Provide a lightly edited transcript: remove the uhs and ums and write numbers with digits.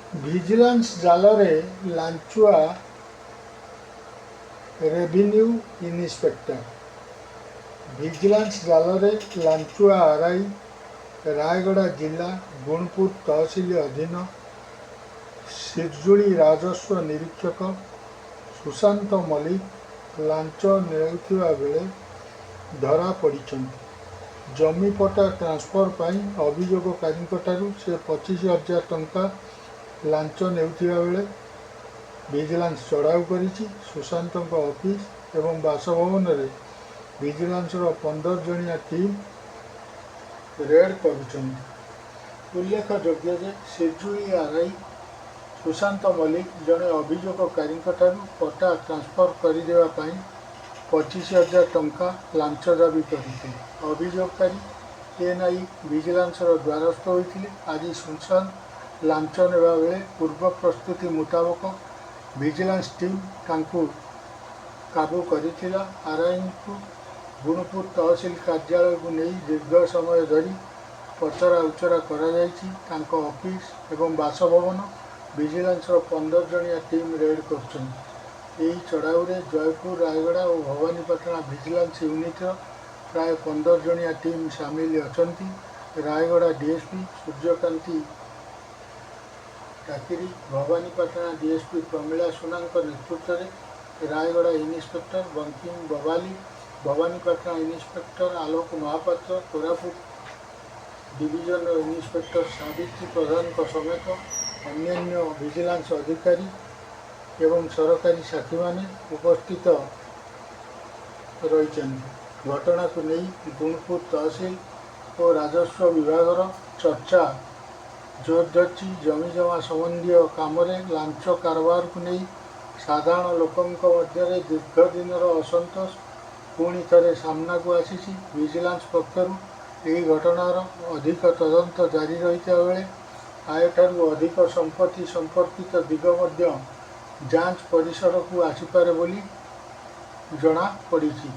Vigilance ଜାଲରେ ଲାଞ୍ଚୁଆ revenue inspector. Vigilance ଜାଲରେ ଲାଞ୍ଚୁଆ ଆର୍ଆଇ ରାୟଗଡ଼ା ଜିଲ୍ଲା ଗୁଣପୁର ତହସିଲ ଅଧୀନ ଶିରଜୁଳି ରାଜସ୍ୱ ନିରୀକ୍ଷକ ସୁଶାନ୍ତ ମଲ୍ଲିକ ଲାଞ୍ଚ ନେଉଥିବା ବେଳେ ଧରା ପଡ଼ିଛନ୍ତି। ଜମିପଟା ଟ୍ରାନ୍ସଫର ପାଇଁ ଅଭିଯୋଗକାରୀଙ୍କଠାରୁ ସେ 25,000 ଟଙ୍କା ଲାଞ୍ଚ ନେଉଥିବା ବେଳେ ଭିଜିଲାନ୍ସ ଚଢ଼ାଉ କରିଛି। ସୁଶାନ୍ତଙ୍କ ଅଫିସ ଏବଂ ବାସଭବନରେ ଭିଜିଲାନ୍ସର 15 ଜଣିଆ ଟିମ୍ ରେଡ୍ କରୁଛନ୍ତି। ଉଲ୍ଲେଖଯୋଗ୍ୟ ଯେ ଶିରଜୁଳି ଆର୍ଆଇ ସୁଶାନ୍ତ ମଲ୍ଲିକ ଜଣେ ଅଭିଯୋଗକାରୀଙ୍କଠାରୁ ପଟା ଟ୍ରାନ୍ସଫର କରିଦେବା ପାଇଁ 25,000 ଟଙ୍କା ଲାଞ୍ଚ ଦାବି କରିଥିଲେ। ଅଭିଯୋଗକାରୀ ଏଏନ୍ଆଇ ଭିଜିଲାନ୍ସର ଦ୍ୱାରସ୍ଥ ହୋଇଥିଲେ। ଆଜି ସୁଶାନ୍ତ ଲାଞ୍ଚ ନେବା ବେଳେ ପୂର୍ବ ପ୍ରସ୍ତୁତି ମୁତାବକ ଭିଜିଲାନ୍ସ ଟିମ୍ ତାଙ୍କୁ କାବୁ କରିଥିଲା। ଆର୍ଆଇଙ୍କୁ ଗୁଣପୁର ତହସିଲ କାର୍ଯ୍ୟାଳୟକୁ ନେଇ ଦୀର୍ଘ ସମୟ ଧରି ପଚରା ଉଚରା କରାଯାଇଛି। ତାଙ୍କ ଅଫିସ ଏବଂ ବାସଭବନ ଭିଜିଲାନ୍ସର 15 ଜଣିଆ ଟିମ୍ ରେଡ୍ କରୁଛନ୍ତି। ଏହି ଚଢ଼ାଉରେ ଜୟପୁର, ରାୟଗଡ଼ା ଓ ଭବାନୀପାଟଣା ଭିଜିଲାନ୍ସ ୟୁନିଟ୍ର ପ୍ରାୟ 15 ଜଣିଆ ଟିମ୍ ସାମିଲ ଅଛନ୍ତି। ରାୟଗଡ଼ା ଡିଏସ୍ପି ସୂର୍ଯ୍ୟକାନ୍ତି ଟାକିରି, ଭବାନୀପାଟଣା ଡିଏସ୍ପି ପ୍ରମିଳା ସୁନାଙ୍କ ନେତୃତ୍ୱରେ ରାୟଗଡ଼ା ଇନ୍ସପେକ୍ଟର ବଙ୍କିମ ବବାଲି, ଭବାନୀପାଟଣା ଇନ୍ସପେକ୍ଟର ଆଲୋକ ମହାପାତ୍ର, କୋରାପୁଟ ଡିଭିଜନର ଇନ୍ସପେକ୍ଟର ସାବିତ୍ରୀ ପ୍ରଧାନଙ୍କ ସମେତ ଅନ୍ୟାନ୍ୟ ଭିଜିଲାନ୍ସ ଅଧିକାରୀ ଏବଂ ସରକାରୀ ସାକ୍ଷୀମାନେ ଉପସ୍ଥିତ ରହିଛନ୍ତି। ଘଟଣାକୁ ନେଇ ଗୁଣପୁର ତହସିଲ ଓ ରାଜସ୍ୱ ବିଭାଗର ଚର୍ଚ୍ଚା ଜୋର ଧରିଛି। ଜମିଜମା ସମ୍ବନ୍ଧୀୟ କାମରେ ଲାଞ୍ଚ କାରବାରକୁ ନେଇ ସାଧାରଣ ଲୋକଙ୍କ ମଧ୍ୟରେ ଦୀର୍ଘ ଦିନର ଅସନ୍ତୋଷ ପୁଣି ଥରେ ସାମ୍ନାକୁ ଆସିଛି। ଭିଜିଲାନ୍ସ ପକ୍ଷରୁ ଏହି ଘଟଣାର ଅଧିକ ତଦନ୍ତ ଜାରି ରହିଥିବା ବେଳେ ଆୟଠାରୁ ଅଧିକ ସମ୍ପତ୍ତି ସମ୍ପର୍କିତ ଦିଗ ମଧ୍ୟ ଯାଞ୍ଚ ପରିସରକୁ ଆସିପାରେ ବୋଲି ଜଣାପଡ଼ିଛି।